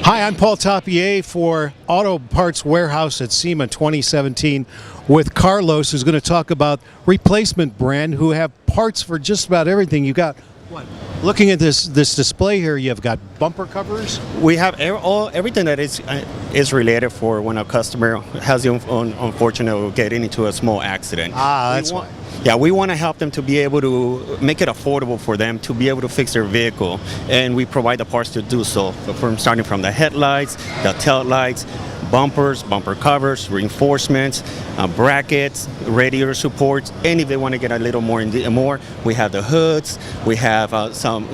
Hi, I'm Paul Tapier for Auto Parts Warehouse at SEMA 2017 with Carlos, who's going to talk about Replacement Brand, who have parts for just about everything. You got what? Looking at this display here, you've got bumper covers. We have everything that is related for when a customer has the unfortunate getting into a small accident. That's why. Yeah, we want to help them to be able to make it affordable for them to be able to fix their vehicle, and we provide the parts to do so. Starting from the headlights, the tail lights, bumpers, bumper covers, reinforcements, brackets, radiator supports, and if they want to get a little more, we have the hoods. We have some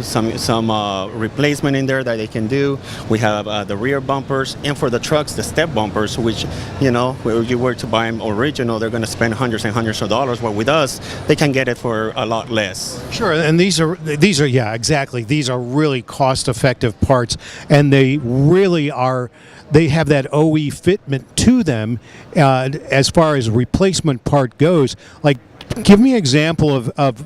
replacement in there that they can do. We have the rear bumpers, and for the trucks, the step bumpers, which if you were to buy them original, they're going to spend hundreds and hundreds of dollars. But with us, they can get it for a lot less. Sure, and these are yeah, exactly. These are really cost-effective parts, and they really are. They have that OE fitment to them as far as replacement part goes. Like, give me an example of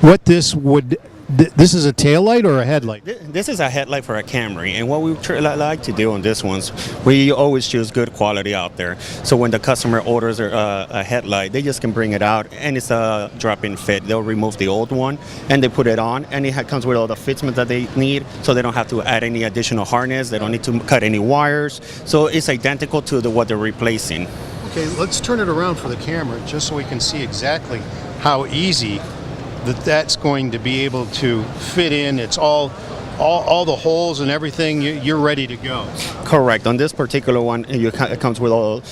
what this would. This is a taillight or a headlight? This is a headlight for a Camry, and what we like to do on this ones, we always choose good quality out there. So when the customer orders a headlight, they just can bring it out, and it's a drop-in fit. They'll remove the old one, and they put it on, and it comes with all the fitments that they need, so they don't have to add any additional harness. They don't need to cut any wires. So it's identical to what they're replacing. Okay, let's turn it around for the camera, just so we can see exactly how easy that's going to be able to fit in. It's all the holes and everything. You're ready to go. Correct. On this particular one, it comes with all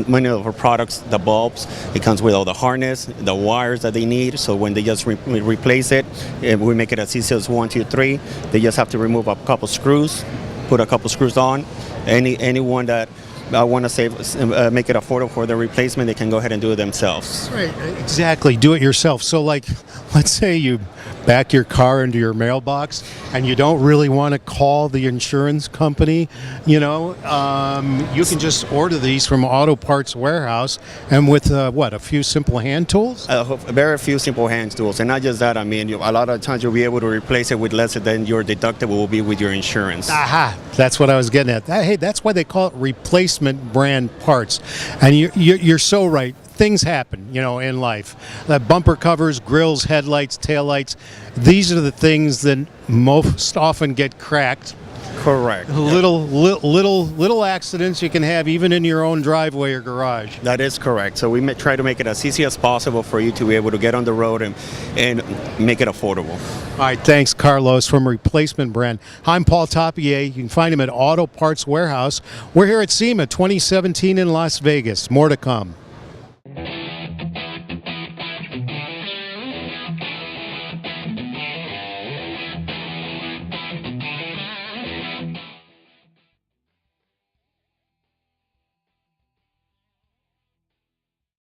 many of our products, the bulbs. It comes with all the harness, the wires that they need. So when they just replace it, we make it as easy as 1, 2, 3. They just have to remove a couple screws, put a couple screws on. Anyone that want to make it affordable for the replacement, they can go ahead and do it themselves. Right, exactly. Do it yourself. So, like, let's say you back your car into your mailbox and you don't really want to call the insurance company. You can just order these from Auto Parts Warehouse, and with a few simple hand tools. Very few simple hand tools, and not just that. I mean, a lot of times you'll be able to replace it with less than your deductible will be with your insurance. Aha! That's what I was getting at. Hey, that's why they call it replacement brand parts. And you're so right. Things happen, in life. Bumper covers, grills, headlights, taillights. These are the things that most often get cracked. Correct. Little accidents you can have even in your own driveway or garage. That is correct. So we try to make it as easy as possible for you to be able to get on the road and make it affordable. All right, thanks, Carlos from Replacement Brand. I'm Paul Tapier. You can find him at Auto Parts Warehouse. We're here at SEMA 2017 in Las Vegas. More to come.